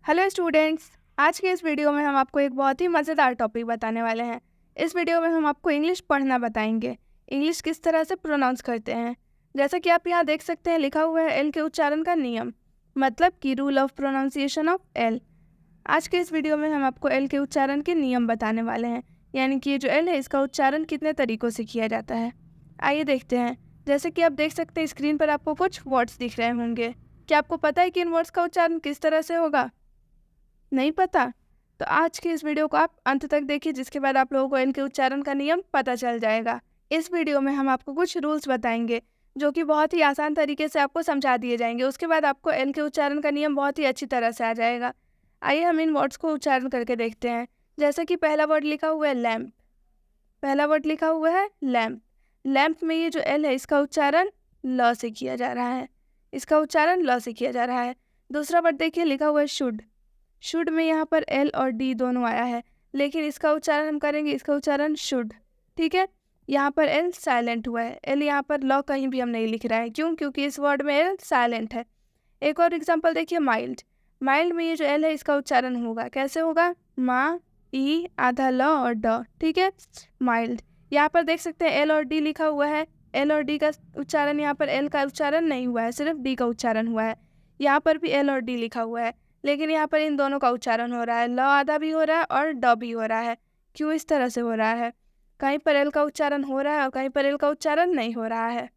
Hello students, आज के इस वीडियो में हम आपको एक बहुत ही मज़ेदार टॉपिक बताने वाले हैं। इस वीडियो में हम आपको इंग्लिश पढ़ना बताएंगे। इंग्लिश किस तरह से प्रोनाउंस करते हैं। जैसा कि आप यहाँ देख सकते हैं, लिखा हुआ है एल के उच्चारण का नियम, मतलब कि rule of pronunciation of L. आज के इस वीडियो में हम आपको एल के उच्चारण के नियम बताने वाले हैं, यानी कि ये जो एल है इसका उच्चारण कितने तरीक़ों से किया जाता है। आइए देखते हैं। जैसे कि आप देख सकते हैं, स्क्रीन पर आपको कुछ वर्ड्स दिख रहे होंगे। क्या आपको पता है कि इन वर्ड्स का उच्चारण किस तरह से होगा? नहीं पता? तो आज की इस वीडियो को आप अंत तक देखिए, जिसके बाद आप लोगों को इनके उच्चारण का नियम पता चल जाएगा। इस वीडियो में हम आपको कुछ रूल्स बताएंगे जो कि बहुत ही आसान तरीके से आपको समझा दिए जाएंगे। उसके बाद आपको एल के उच्चारण का नियम बहुत ही अच्छी तरह से आ जाएगा। आइए हम इन वर्ड्स को उच्चारण करके देखते हैं। जैसे कि पहला वर्ड लिखा हुआ है लैम्प। पहला वर्ड लिखा हुआ है लैम्प। लैम्प में ये जो एल है इसका उच्चारण ल से किया जा रहा है। इसका उच्चारण ल से किया जा रहा है। दूसरा वर्ड देखिए, लिखा हुआ है शुड। शुड में यहाँ पर एल और डी दोनों आया है, लेकिन इसका उच्चारण हम करेंगे, इसका उच्चारण शुड। ठीक है, यहाँ पर एल साइलेंट हुआ है। एल यहाँ पर लॉ कहीं भी हम नहीं लिख रहे हैं। क्यों? क्योंकि इस वर्ड में एल साइलेंट है। एक और एग्जांपल देखिए, माइल्ड। माइल्ड में ये जो एल है इसका उच्चारण होगा, कैसे होगा? मा, ई, आधा ल और ड। ठीक है, माइल्ड। यहाँ पर देख सकते हैं एल और डी लिखा हुआ है। एल और डी का उच्चारण, यहाँ पर एल का उच्चारण नहीं हुआ है, सिर्फ डी का उच्चारण हुआ है। यहाँ पर भी एल और डी लिखा हुआ है, लेकिन यहाँ पर इन दोनों का उच्चारण हो रहा है। ल आधा भी हो रहा है और ड भी हो रहा है। क्यों इस तरह से हो रहा है? कहीं पर एल का उच्चारण हो रहा है और कहीं पर एल का उच्चारण नहीं हो रहा है।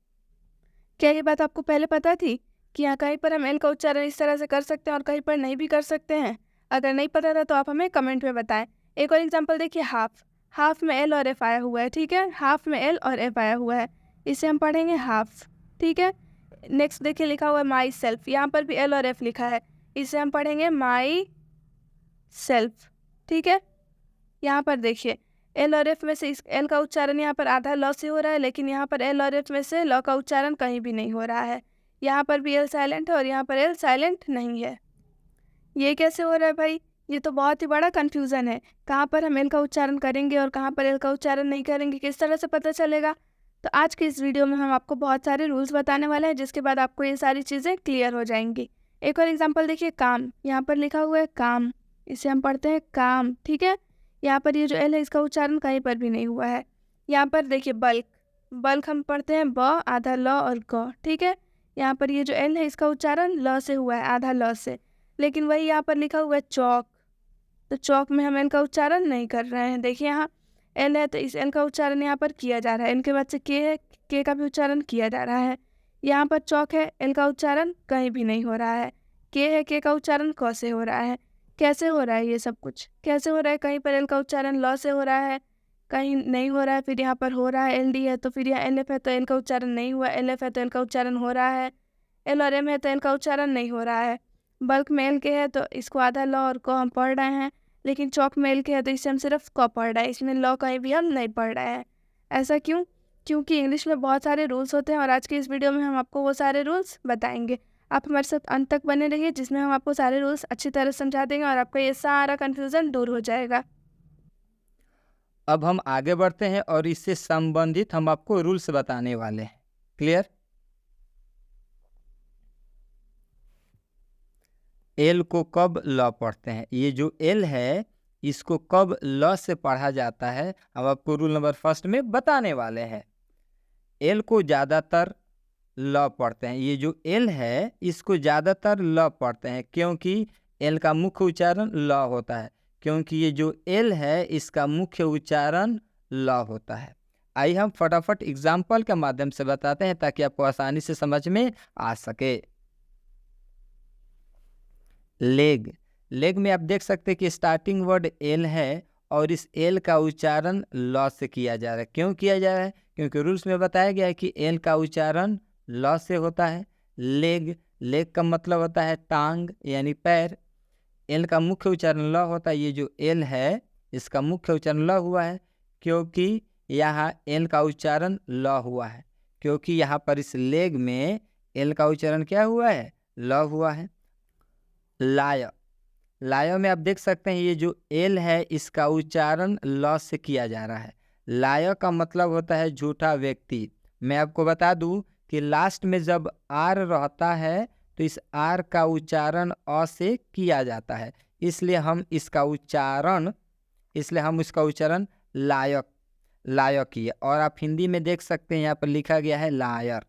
क्या ये बात आपको पहले पता थी कि यहाँ कहीं पर हम एल का उच्चारण इस तरह से कर सकते हैं और कहीं पर नहीं भी कर सकते हैं? अगर नहीं पता था तो आप हमें कमेंट में बताएं। एक और एग्जाम्पल देखिए, हाफ। हाफ में एल और एफ आया हुआ है। ठीक है, हाफ में एल और एफ आया हुआ है, इसे हम पढ़ेंगे हाफ। ठीक है, नेक्स्ट देखिए, लिखा हुआ है माई सेल्फ। यहाँ पर भी एल और एफ लिखा है, इसे हम पढ़ेंगे माई सेल्फ। ठीक है, यहाँ पर देखिए एल और एफ में से इस एल का उच्चारण यहाँ पर आधा ल से हो रहा है, लेकिन यहाँ पर एल और एफ में से ल का उच्चारण कहीं भी नहीं हो रहा है। यहाँ पर भी एल साइलेंट है और यहाँ पर एल साइलेंट नहीं है। ये कैसे हो रहा है भाई? ये तो बहुत ही बड़ा कन्फ्यूज़न है। कहाँ पर हम एल का उच्चारण करेंगे और कहाँ पर एल का उच्चारण नहीं करेंगे, किस तरह से पता चलेगा? तो आज के इस वीडियो में हम आपको बहुत सारे रूल्स बताने वाले हैं, जिसके बाद आपको ये सारी चीज़ें क्लियर हो जाएंगी। एक और एग्जाम्पल देखिए, काम। यहाँ पर लिखा हुआ है काम, इसे हम पढ़ते हैं काम। ठीक है, यहाँ पर ये जो एल है इसका उच्चारण कहीं पर भी नहीं हुआ है। यहाँ पर देखिए बल्क। बल्क हम पढ़ते हैं ब आधा ल और ग। ठीक है, यहाँ पर ये जो एल है इसका उच्चारण ल से हुआ है, आधा ल से। लेकिन वही यहाँ पर लिखा हुआ है चौक, तो चौक में हम एल का उच्चारण नहीं कर रहे हैं। देखिए यहाँ एल है तो इस एल का उच्चारण यहाँ पर किया जा रहा है। इनके बाद से के है, के का भी उच्चारण किया जा रहा है। यहाँ पर चौक है, एल का उच्चारण कहीं भी नहीं हो रहा है। के है, के का उच्चारण क से हो रहा है। कैसे हो रहा है ये सब कुछ? कैसे हो रहा है? कहीं पर एल का उच्चारण ल से हो रहा है, कहीं नहीं हो रहा है, फिर यहाँ पर हो रहा है। एल डी है तो फिर यहाँ एल एफ है तो एल का उच्चारण नहीं हुआ। एल एफ है तो एल का उच्चारण हो रहा है। एल और एम है तो एल का उच्चारण नहीं हो रहा है। बल्क में एल के है तो इसको आधा ल और क हम पढ़ रहे हैं, लेकिन चौक में एल के है तो इससे हम सिर्फ क पढ़ रहे हैं, इसमें ल कहीं भी हम नहीं पढ़ रहे हैं। ऐसा क्यों? क्योंकि इंग्लिश में बहुत सारे रूल्स होते हैं और आज की इस वीडियो में हम आपको वो सारे रूल्स बताएंगे। आप हमारे साथ अंत तक बने रहिए, जिसमें हम आपको सारे रूल्स अच्छी तरह समझा देंगे और आपका ये सारा कन्फ्यूज़न दूर हो जाएगा। अब हम आगे बढ़ते हैं और इससे संबंधित हम आपको रूल्स बताने वाले हैं। क्लियर? एल को कब ल पढ़ते हैं? ये जो एल है इसको कब ल से पढ़ा जाता है, हम आपको रूल नंबर फर्स्ट में बताने वाले हैं। एल को ज़्यादातर ल पढ़ते हैं। ये जो एल है इसको ज़्यादातर ल पढ़ते हैं, क्योंकि एल का मुख्य उच्चारण ल होता है। क्योंकि ये जो एल है इसका मुख्य उच्चारण ल होता है। आइए हम फटाफट एग्जाम्पल के माध्यम से बताते हैं ताकि आपको आसानी से समझ में आ सके। लेग। लेग में आप देख सकते हैं कि स्टार्टिंग वर्ड एल है और इस एल का उच्चारण ल से किया जा रहा है। क्यों किया जा रहा है? क्योंकि रूल्स में बताया गया है कि एल का उच्चारण ल से होता है। लेग, लेग का मतलब होता है टांग यानी पैर। एल का मुख्य उच्चारण ल होता है। ये जो एल है इसका मुख्य उच्चारण ल हुआ है क्योंकि यहाँ एल का उच्चारण ल हुआ है, क्योंकि यहाँ पर इस लेग में एल का उच्चारण क्या हुआ है? ल हुआ है। लाय। लाय में आप देख सकते हैं ये जो एल है इसका उच्चारण ल से किया जा रहा है। लाय का मतलब होता है झूठा व्यक्ति। मैं आपको बता दूं कि लास्ट में जब आर रहता है तो तो इस आर का उच्चारण अ से किया जाता है, इसलिए हम इसका उच्चारण लायक किए। और आप हिंदी में देख सकते हैं यहाँ पर लिखा गया है लायर।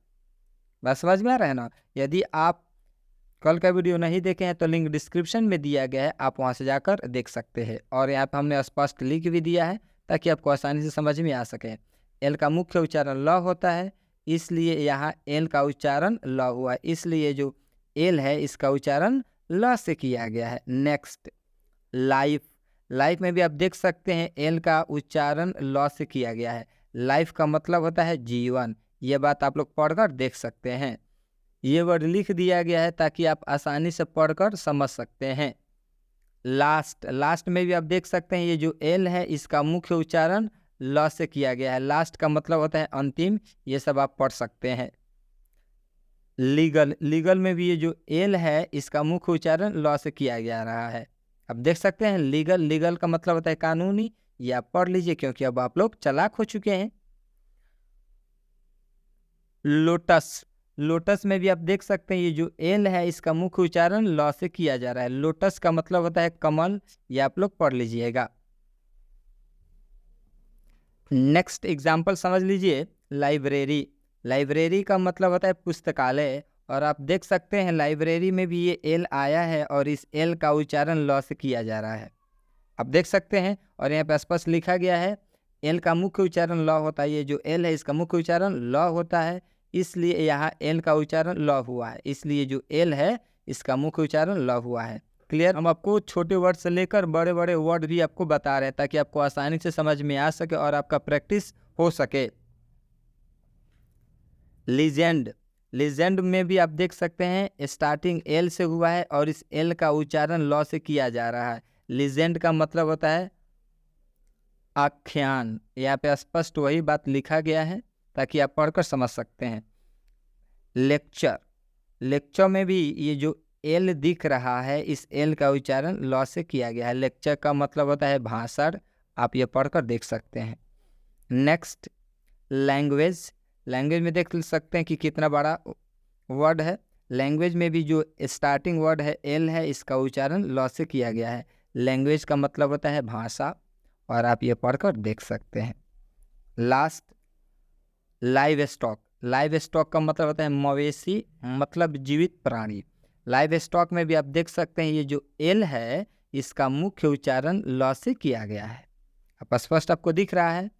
बस समझ में आ रहा है ना। यदि आप कल का वीडियो नहीं देखे हैं तो लिंक डिस्क्रिप्शन में दिया गया है, आप वहां से जाकर देख सकते हैं। और यहाँ पे हमने स्पष्ट लिख भी दिया है ताकि आपको आसानी से समझ में आ सके। एल का मुख्य उच्चारण ल होता है, इसलिए यहाँ एल का उच्चारण ल हुआ, इसलिए जो एल है इसका उच्चारण ल से किया गया है। नेक्स्ट लाइफ में भी आप देख सकते हैं एल का उच्चारण ल से किया गया है। लाइफ का मतलब होता है जीवन, ये बात आप लोग पढ़कर देख सकते हैं। ये वर्ड लिख दिया गया है ताकि आप आसानी से पढ़कर समझ सकते हैं। लास्ट में भी आप देख सकते हैं ये जो एल है इसका मुख्य उच्चारण ल से किया गया है। लास्ट का मतलब होता है अंतिम, ये सब आप पढ़ सकते हैं। लीगल में भी ये जो एल है इसका मुख्य उच्चारण ल से किया जा रहा है। अब देख सकते हैं लीगल का मतलब होता है कानूनी, ये आप पढ़ लीजिए क्योंकि अब आप लोग चालाक हो चुके हैं। लोटस में भी आप देख सकते हैं ये जो एल है इसका मुख्य उच्चारण ल से किया जा रहा है। लोटस का मतलब होता है कमल, ये आप लोग पढ़ लीजिएगा। नेक्स्ट एग्जाम्पल समझ लीजिए, लाइब्रेरी का मतलब होता है पुस्तकालय, और आप देख सकते हैं लाइब्रेरी में भी ये एल आया है और इस एल का उच्चारण ल से किया जा रहा है, आप देख सकते हैं। और यहाँ पे स्पष्ट लिखा गया है एल का मुख्य उच्चारण ल होता है, ये जो एल है इसका मुख्य उच्चारण ल होता है, इसलिए यहाँ एल का उच्चारण ल हुआ है, इसलिए जो एल है इसका मुख्य उच्चारण ल हुआ है। क्लियर। हम आपको छोटे वर्ड से लेकर बड़े बड़े वर्ड भी आपको बता रहे हैं ताकि आपको आसानी से समझ में आ सके और आपका प्रैक्टिस हो सके। लीजेंड में भी आप देख सकते हैं स्टार्टिंग एल से हुआ है और इस एल का उच्चारण ल से किया जा रहा है। लीजेंड का मतलब होता है आख्यान, यहाँ पे स्पष्ट वही बात लिखा गया है ताकि आप पढ़कर समझ सकते हैं। लेक्चर में भी ये जो एल दिख रहा है इस एल का उच्चारण ल से किया गया है। लेक्चर का मतलब होता है भाषण, आप ये पढ़कर देख सकते हैं। नेक्स्ट लैंग्वेज में देख सकते हैं कि कितना बड़ा वर्ड है। लैंग्वेज में भी जो स्टार्टिंग वर्ड है एल है इसका उच्चारण ल से किया गया है। लैंग्वेज का मतलब होता है भाषा, और आप ये पढ़कर देख सकते हैं। लास्ट लाइव स्टॉक का मतलब होता है मवेशी, मतलब जीवित प्राणी। लाइव स्टॉक में भी आप देख सकते हैं ये जो एल है इसका मुख्य उच्चारण ल से किया गया है, अब स्पष्ट आपको दिख रहा है।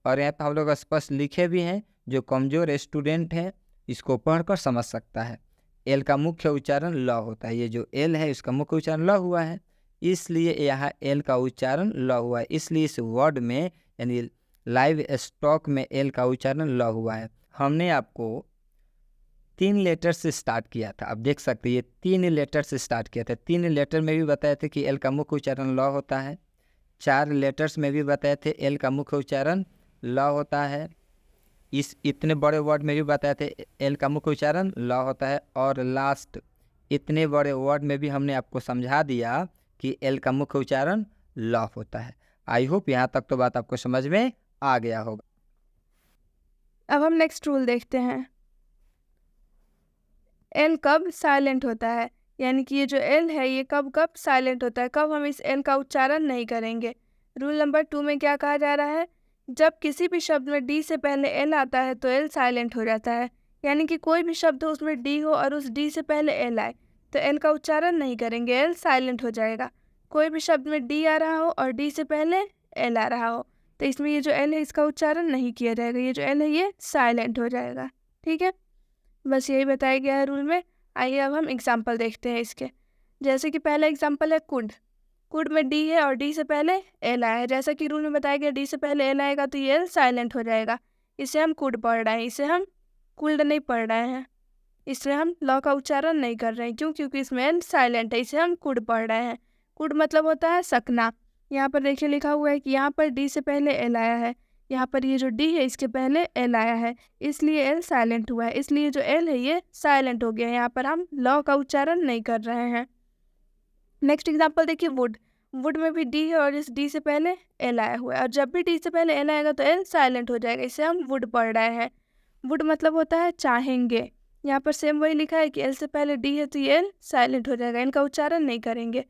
और यहाँ पर हम लोग स्पष्ट लिखे भी हैं, जो कमजोर स्टूडेंट है इसको पढ़कर समझ सकता है। एल का मुख्य उच्चारण ल होता है, ये जो एल है इसका मुख्य उच्चारण ल हुआ है, इसलिए यहाँ एल का उच्चारण ल हुआ है, इसलिए इस वर्ड में यानी लाइव स्टॉक में एल का उच्चारण ल हुआ है। हमने आपको 3 लेटर से स्टार्ट किया था, आप देख सकते हैं ये 3 लेटर से स्टार्ट किया था। 3 लेटर में भी बताए थे कि एल का मुख्य उच्चारण ल होता है। 4 लेटर्स में भी बताए थे एल का मुख्य उच्चारण ल होता है। इस इतने बड़े वर्ड में भी बताए थे एल का मुख्य उच्चारण ल होता है। और लास्ट इतने बड़े वर्ड में भी हमने आपको समझा दिया कि एल का मुख्य उच्चारण ल होता है। आई होप यहाँ तक तो बात आपको समझ में आ गया होगा। अब हम नेक्स्ट रूल देखते हैं। एल कब साइलेंट होता है, यानी कि ये जो एल है ये कब कब साइलेंट होता है, कब हम इस एल का उच्चारण नहीं करेंगे। रूल नंबर 2 में क्या कहा जा रहा है, जब किसी भी शब्द में डी से पहले एल आता है तो एल साइलेंट हो जाता है। यानी कि कोई भी शब्द हो उसमें डी हो और उस डी से पहले एल आए तो एल का उच्चारण नहीं करेंगे, एल साइलेंट हो जाएगा। कोई भी शब्द में डी आ रहा हो और डी से पहले एल आ रहा हो तो इसमें ये जो एल है इसका उच्चारण नहीं किया जाएगा, ये जो एल है ये साइलेंट हो जाएगा। ठीक है, बस यही बताया गया है रूल में। आइए अब हम एग्जाम्पल देखते हैं इसके। जैसे कि पहला एग्जाम्पल है कुड में डी है और डी से पहले एल आया है। जैसा कि रूल में बताया गया डी से पहले एल आएगा तो ये एल साइलेंट हो जाएगा। इसे हम कुड पढ़ रहे हैं, इसे हम कुल्ड नहीं पढ़ रहे हैं, इसमें हम लॉ का उच्चारण नहीं कर रहे हैं। क्यों? क्योंकि इसमें एल साइलेंट है, इसे हम कुड पढ़ रहे हैं। कुड मतलब होता है सकना। यहाँ पर देखिए लिखा हुआ है कि यहाँ पर डी से पहले एल आया है, यहाँ पर ये जो डी है इसके पहले एल आया है, इसलिए एल साइलेंट हुआ है, इसलिए जो एल है ये साइलेंट हो गया है। यहाँ पर हम लॉ का उच्चारण नहीं कर रहे हैं। नेक्स्ट एग्जाम्पल देखिए वुड में भी डी है और इस डी से पहले एल आया हुआ है, और जब भी डी से पहले एल आएगा तो एल साइलेंट हो जाएगा, इसे हम वुड पढ़ रहे हैं। वुड मतलब होता है चाहेंगे, यहाँ पर सेम वही लिखा है कि एल से पहले डी है तो ये एल साइलेंट हो जाएगा, इनका उच्चारण नहीं करेंगे।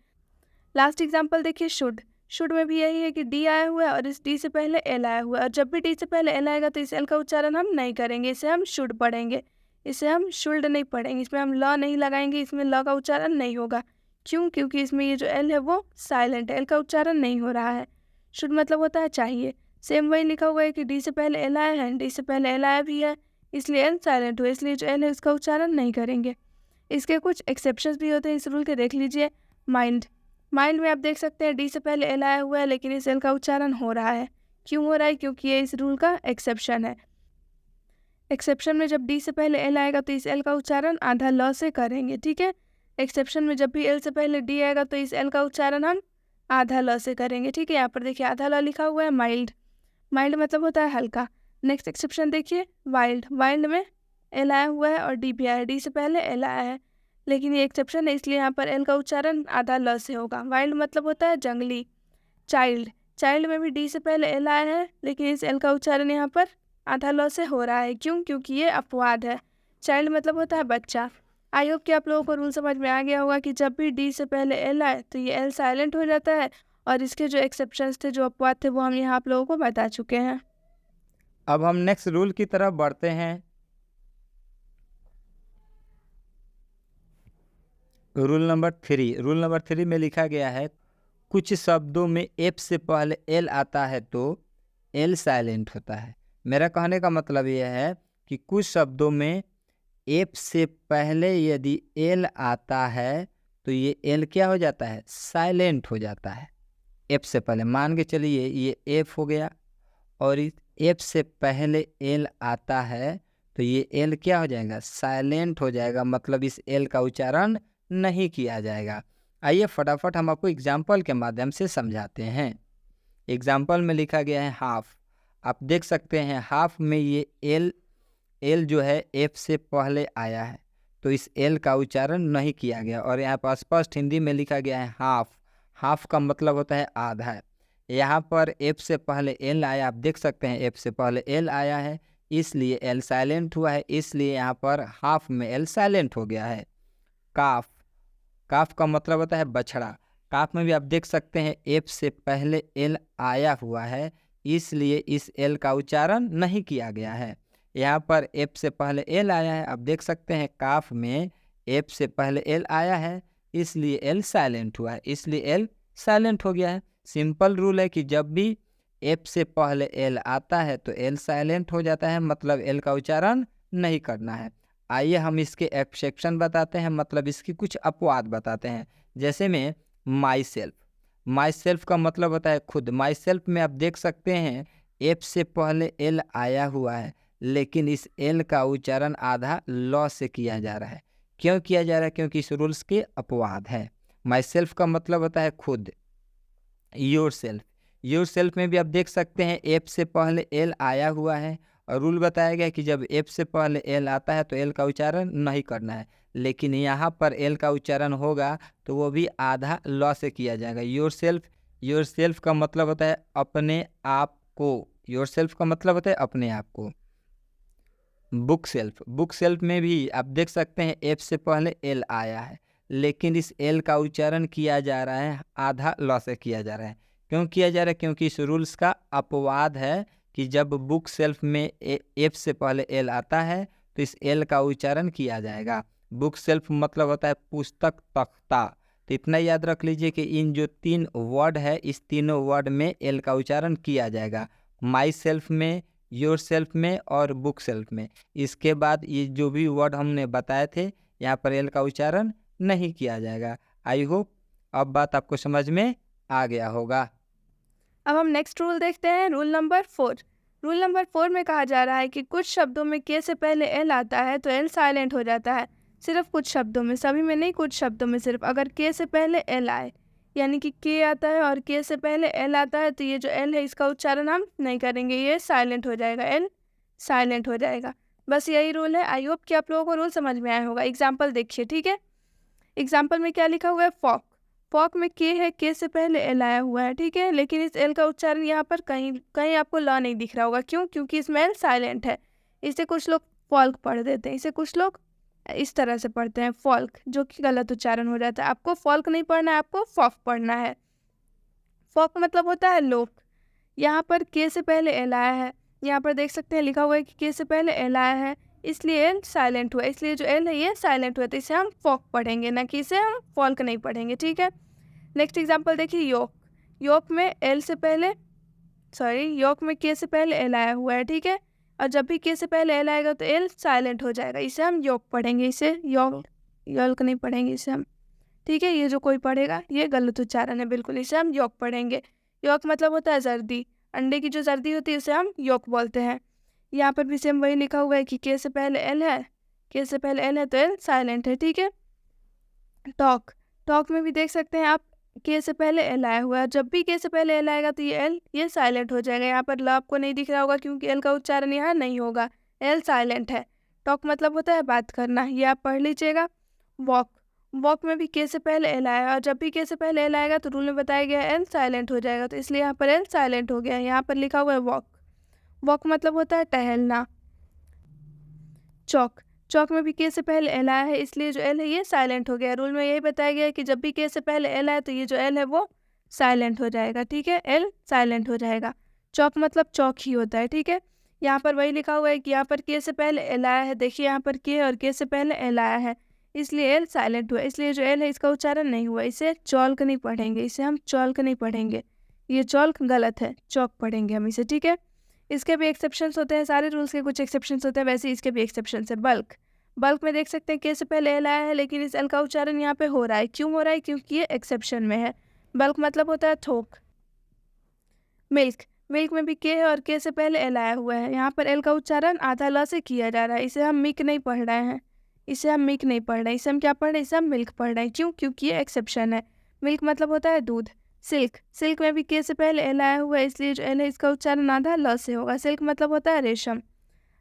लास्ट एग्जाम्पल देखिए शुड में भी यही है कि डी आया हुआ है और इस डी से पहले एल आया हुआ है, और जब भी डी से पहले एल आएगा तो इस एल का उच्चारण हम नहीं करेंगे, इसे हम शुड पढ़ेंगे, इसे हम शुल्ड नहीं पढ़ेंगे, इसमें हम ल नहीं लगाएंगे, इसमें ल का उच्चारण नहीं होगा। क्यों? क्योंकि इसमें ये जो एल है वो साइलेंट है, एल का उच्चारण नहीं हो रहा है। शुड मतलब होता है चाहिए। सेम वही लिखा हुआ है कि डी से पहले एल आया है, डी से पहले एल आया भी है, इसलिए एल साइलेंट हुआ, इसलिए जो एल है उसका उच्चारण नहीं करेंगे। इसके कुछ एक्सेप्शंस भी होते हैं इस रूल के, देख लीजिए। माइंड में आप देख सकते हैं डी से पहले एल आया हुआ है लेकिन इस एल का उच्चारण हो रहा है। क्यों हो रहा है? क्योंकि ये इस रूल का एक्सेप्शन है। एक्सेप्शन में जब डी से पहले एल आएगा तो इस एल का उच्चारण आधा ल से करेंगे, ठीक है। एक्सेप्शन में जब भी एल से पहले डी आएगा तो इस एल का उच्चारण हम आधा ल से करेंगे, ठीक है। यहाँ पर देखिए आधा ल लिखा हुआ है, माइल्ड मतलब होता है हल्का। नेक्स्ट एक्सेप्शन देखिए वाइल्ड में एल आया हुआ है और डी भी आया है, डी से पहले एल आया है, लेकिन ये एक्सेप्शन है इसलिए यहाँ पर एल का उच्चारण आधा ल से होगा। वाइल्ड मतलब होता है जंगली। चाइल्ड में भी डी से पहले एल आया है लेकिन इस एल का उच्चारण यहाँ पर आधा ल से हो रहा है। क्यों? क्योंकि ये अपवाद है। चाइल्ड मतलब होता है बच्चा। आई होप कि आप लोगों को रूल समझ में आ गया होगा कि जब भी डी से पहले एल आए तो ये एल साइलेंट हो जाता है, और इसके जो एक्सेप्शंस थे, जो अपवाद थे, वो हम यहाँ आप लोगों को बता चुके हैं। अब हम नेक्स्ट रूल की तरफ बढ़ते हैं। रूल नंबर 3 में लिखा गया है कुछ शब्दों में एफ से पहले एल आता है तो एल साइलेंट होता है। मेरा कहने का मतलब यह है कि कुछ शब्दों में एफ से पहले यदि एल आता है तो ये एल क्या हो जाता है? साइलेंट हो जाता है। एफ से पहले मान के चलिए ये एफ हो गया और इस एफ से पहले एल आता है तो ये एल क्या हो जाएगा? साइलेंट हो जाएगा, मतलब इस एल का उच्चारण नहीं किया जाएगा। आइए फटाफट हम आपको एग्जाम्पल के माध्यम से समझाते हैं। एग्जाम्पल में लिखा गया है हाफ। आप देख सकते हैं हाफ में ये एल जो है एफ से पहले आया है तो इस एल का उच्चारण नहीं किया गया, और यहाँ पर स्पष्ट हिंदी में लिखा गया है हाफ का मतलब होता है आधा। यहाँ पर एफ से पहले एल आया, आप देख सकते हैं एफ से पहले एल आया है इसलिए एल साइलेंट हुआ है, इसलिए यहाँ पर हाफ में एल साइलेंट हो गया है। काफ का मतलब होता है बछड़ा। काफ में भी आप देख सकते हैं एफ से पहले एल आया हुआ है इसलिए इस एल का उच्चारण नहीं किया गया है। यहाँ पर एफ से पहले एल आया है, आप देख सकते हैं काफ में एफ से पहले एल आया है इसलिए एल साइलेंट हुआ है, इसलिए एल साइलेंट हो गया है। सिंपल रूल है कि जब भी एफ से पहले एल आता है तो एल साइलेंट हो जाता है, मतलब एल का उच्चारण नहीं करना है। आइए हम इसके एक्सेप्शन बताते हैं, मतलब इसकी कुछ अपवाद बताते हैं। जैसे में माई सेल्फ का मतलब होता है खुद। माई सेल्फ में आप देख सकते हैं एफ से पहले एल आया हुआ है लेकिन इस एल का उच्चारण आधा लॉ से किया जा रहा है। क्यों किया जा रहा है? क्योंकि इस रूल्स के अपवाद है। माई सेल्फ का मतलब होता है खुद। योर सेल्फ में भी आप देख सकते हैं एफ से पहले एल आया हुआ है और रूल बताया गया कि जब एफ से पहले एल आता है तो एल का उच्चारण नहीं करना है, लेकिन यहाँ पर एल का उच्चारण होगा तो वो भी आधा लॉ से किया जाएगा। योर सेल्फ का मतलब होता है अपने आप को। योर सेल्फ का मतलब होता है अपने आप को। बुक सेल्फ में भी आप देख सकते हैं एफ से पहले एल आया है लेकिन इस एल का उच्चारण किया जा रहा है आधा लॉ से किया जा रहा है। क्यों किया जा रहा है? क्योंकि इस रूल्स का अपवाद है कि जब बुक सेल्फ में एफ से पहले एल आता है तो इस एल का उच्चारण किया जाएगा। बुक सेल्फ मतलब होता है पुस्तक, तख्ता। तो इतना याद रख लीजिए कि इन जो 3 वर्ड है इस तीनों वर्ड में एल का उच्चारण किया जाएगा। माई सेल्फ में, योर सेल्फ में और बुक सेल्फ में। इसके बाद ये जो भी वर्ड हमने बताए थे यहाँ पर एल का उच्चारण नहीं किया जाएगा। आई होप अब बात आपको समझ में आ गया होगा। अब हम नेक्स्ट रूल देखते हैं, रूल नंबर 4 में कहा जा रहा है कि कुछ शब्दों में के से पहले एल आता है तो एल साइलेंट हो जाता है। सिर्फ कुछ शब्दों में, सभी में नहीं, कुछ शब्दों में सिर्फ। अगर के से पहले एल आए, यानी कि के आता है और के से पहले एल आता है तो ये जो एल है इसका उच्चारण हम नहीं करेंगे, ये साइलेंट हो जाएगा, एल साइलेंट हो जाएगा। बस यही रूल है। आई होप कि आप लोगों को रूल समझ में आया होगा। एग्जाम्पल देखिए, ठीक है। एग्जाम्पल में क्या लिखा हुआ है? फॉक में के है, के से पहले एल आया हुआ है, ठीक है, लेकिन इस एल का उच्चारण यहाँ पर कहीं आपको ल नहीं दिख रहा होगा। क्यों? क्योंकि इसमें एल साइलेंट है। इसे कुछ लोग फॉल्क पढ़ देते हैं, इसे कुछ लोग इस तरह से पढ़ते हैं फॉल्क, जो कि गलत उच्चारण हो जाता है। आपको फॉल्क नहीं पढ़ना है, आपको फॉक पढ़ना है। फॉक मतलब होता है लोक। यहाँ पर के से पहले एल आया है, यहाँ पर देख सकते हैं लिखा हुआ है कि के से पहले एल आया है, इसलिए एल साइलेंट हुआ, इसलिए जो एल है ये साइलेंट हुआ, तो इसे हम फॉक पढ़ेंगे, ना कि इसे हम फॉल्क नहीं पढ़ेंगे, ठीक है। नेक्स्ट एग्जाम्पल देखिए योक। योक में एल से पहले योक में के से पहले एल आया हुआ है, ठीक है। और जब भी के से पहले एल आएगा तो एल साइलेंट हो जाएगा, इसे हम योक पढ़ेंगे, इसे योल्क नहीं पढ़ेंगे इसे हम, ठीक है। ये जो कोई पढ़ेगा ये गलत उच्चारण है बिल्कुल, इसे हम योक पढ़ेंगे। योक मतलब होता है जर्दी, अंडे की जो जर्दी होती है उसे हम योक बोलते हैं। यहाँ पर भी सेम वही लिखा हुआ है कि के से पहले एल है, के से पहले एल है तो एल साइलेंट है, ठीक है। टॉक, टॉक में भी देख सकते हैं आप के से पहले एल आया हुआ है, जब भी के से पहले एल आएगा तो ये एल ये साइलेंट हो जाएगा। यहाँ पर ल आपको नहीं दिख रहा होगा क्योंकि एल का उच्चारण यहाँ नहीं होगा, एल साइलेंट है। टॉक मतलब होता है बात करना, ये आप पढ़ लीजिएगा। वॉक, वॉक में भी के से पहले एल आया, और जब भी के से पहले एल आएगा तो रूल में बताया गया है एल साइलेंट हो जाएगा, तो इसलिए यहाँ पर एल साइलेंट हो गया है। यहाँ पर लिखा हुआ है वॉक, वॉक मतलब होता है टहलना। चौक, चौक में भी के से पहले एल आया है, इसलिए जो एल है ये साइलेंट हो गया। रूल में यही बताया गया है कि जब भी के से पहले एल आए तो ये जो एल है वो साइलेंट हो जाएगा, ठीक है, एल साइलेंट हो जाएगा। चौक मतलब चौक ही होता है, ठीक है। यहाँ पर वही लिखा हुआ है कि यहाँ पर के से पहले एल आया है, देखिए यहाँ पर के और के से पहले एल आया है, इसलिए एल साइलेंट हुआ, इसलिए जो एल है इसका उच्चारण नहीं हुआ, इसे चौल्क नहीं पढ़ेंगे, इसे हम चौल्क नहीं पढ़ेंगे, ये चौल्क गलत है, चौक पढ़ेंगे हम इसे, ठीक है। इसके भी एक्सेप्शंस होते हैं, सारे रूल्स के कुछ एक्सेप्शंस होते हैं, वैसे इसके भी एक्सेप्शंस है। बल्क, बल्क में देख सकते हैं के से पहले एल आया है, लेकिन इस एल का उच्चारण यहाँ पे हो रहा है, क्यों हो रहा है, क्योंकि ये एक्सेप्शन में है। बल्क मतलब होता है थोक। मिल्क, मिल्क में भी के है और के से पहले एल आया हुआ है, यहाँ पर एल का उच्चारण आधा ल से किया जा रहा है, इसे हम मिक नहीं पढ़ रहे हैं, इसे हम मिक नहीं पढ़ रहे हैं, इसे हम क्या पढ़ रहे हैं, इसे हम मिल्क पढ़ रहे हैं, क्यों, क्योंकि ये एक्सेप्शन है। मिल्क मतलब होता है दूध। सिल्क, सिल्क में भी के से पहले एल आया हुआ है, इसलिए जो एल है इसका उच्चारण आधा ल से होगा। सिल्क मतलब होता है रेशम।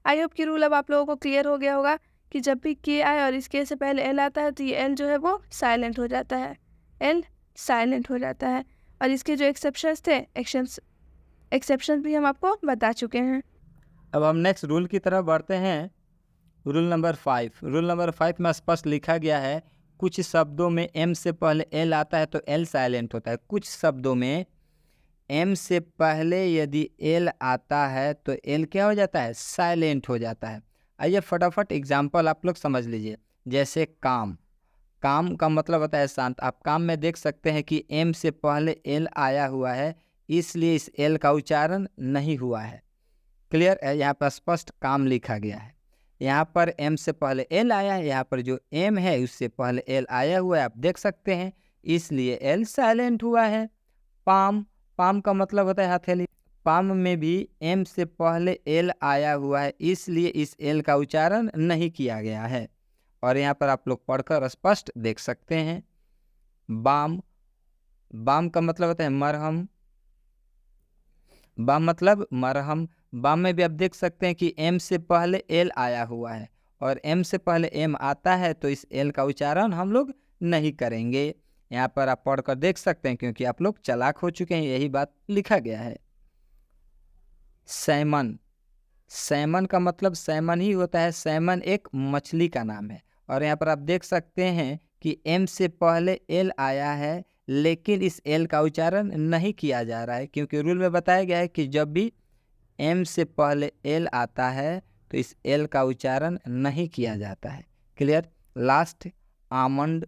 आई होप की रूल अब आप लोगों को क्लियर हो गया होगा कि जब भी के आए और इस के से पहले एल आता है तो ये एल जो है वो साइलेंट हो जाता है, एल साइलेंट हो जाता है। और इसके जो एक्सेप्शंस थे, एक्सेप्शन भी हम आपको बता चुके हैं। अब हम नेक्स्ट रूल की तरफ बढ़ते हैं। रूल नंबर 5, रूल नंबर 5 में स्पष्ट लिखा गया है कुछ शब्दों में एम से पहले एल आता है तो एल साइलेंट होता है। कुछ शब्दों में एम से पहले यदि एल आता है तो एल क्या हो जाता है, साइलेंट हो जाता है। आइए फटाफट एग्जाम्पल आप लोग समझ लीजिए। जैसे काम, काम का मतलब होता है शांत। आप काम में देख सकते हैं कि एम से पहले एल आया हुआ है, इसलिए इस एल का उच्चारण नहीं हुआ है। क्लियर है, यहाँ पर स्पष्ट काम लिखा गया है। यहाँ पर एम से पहले एल आया है, यहाँ पर जो एम है उससे पहले एल आया हुआ है, आप देख सकते हैं, इसलिए एल साइलेंट हुआ है। पाम, पाम का मतलब होता है हथेली। पाम में भी एम से पहले एल आया हुआ है, इसलिए इस एल का उच्चारण नहीं किया गया है। और यहाँ पर आप लोग पढ़कर स्पष्ट देख सकते हैं। बाम, बाम का मतलब होता है मरहम। बाम मतलब मरहम। बाम में भी आप देख सकते हैं कि एम से पहले एल आया हुआ है, और एम से पहले एम आता है तो इस एल का उच्चारण हम लोग नहीं करेंगे। यहाँ पर आप पढ़कर देख सकते हैं, क्योंकि आप लोग चालाक हो चुके हैं, यही बात लिखा गया है। सैमन, सैमन का मतलब सैमन ही होता है। सैमन एक मछली का नाम है, और यहाँ पर आप देख सकते हैं कि एम से पहले एल आया है, लेकिन इस एल का उच्चारण नहीं किया जा रहा है, क्योंकि रूल में बताया गया है कि जब भी एम से पहले एल आता है तो इस एल का उच्चारण नहीं किया जाता है। क्लियर। लास्ट, आमंड,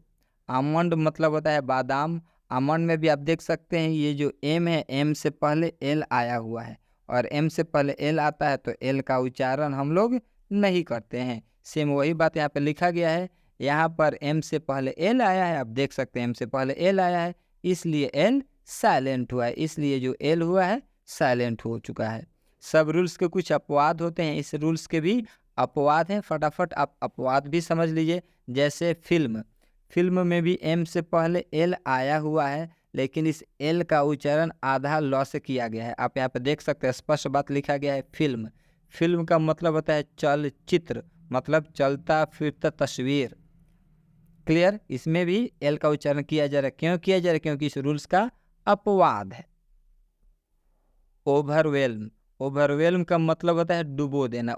आमंड मतलब होता है बादाम। आमंड में भी आप देख सकते हैं ये जो एम है, एम से पहले एल आया हुआ है, और एम से पहले एल आता है तो एल का उच्चारण हम लोग नहीं करते हैं। सेम वही बात यहाँ पे लिखा गया है। यहाँ पर एम से पहले एल आया है, आप देख सकते हैं एम से पहले एल आया है, इसलिए एल साइलेंट हुआ है, इसलिए जो एल हुआ है साइलेंट हो चुका है। सब रूल्स के कुछ अपवाद होते हैं, इस रूल्स के भी अपवाद हैं, फटाफट आप अपवाद भी समझ लीजिए। जैसे फिल्म, फिल्म में भी एम से पहले एल आया हुआ है, लेकिन इस एल का उच्चारण आधा लॉ से किया गया है। आप यहाँ पे देख सकते हैं, स्पष्ट बात लिखा गया है फिल्म। फिल्म का मतलब होता है चलचित्र, मतलब चलता फिरता तस्वीर। क्लियर। इसमें भी एल का उच्चारण किया जा रहा है, क्यों किया जा रहा है, क्योंकि इस रूल्स का अपवाद है। ओवरवेल्म, ओवरवेल्म का मतलब होता है डुबो देना।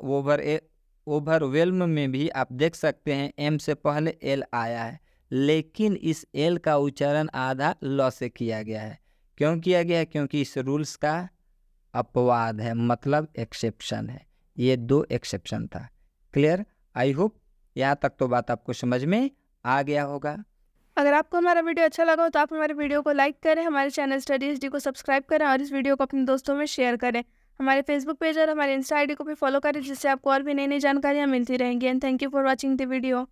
ओवरवेल्म में भी आप देख सकते हैं एम से पहले एल आया है, लेकिन इस एल का उच्चारण आधा ल से किया गया है। क्यों किया गया है? क्योंकि इस रूल्स का अपवाद है, मतलब एक्सेप्शन है। ये 2 एक्सेप्शन था। क्लियर? आई होप यहाँ तक तो बात आपको समझ में आ गया होगा। अगर आपको हमारा वीडियो अच्छा लगा हो तो आप हमारे वीडियो को लाइक करें, हमारे चैनल स्टडी एचडी को सब्सक्राइब करें और इस वीडियो को अपने दोस्तों में शेयर करें। हमारे फेसबुक पेज और हमारे इंस्टा आईडी को भी फॉलो करें, जिससे आपको और भी नई नई जानकारियाँ मिलती रहेंगी। And thank you for watching the video.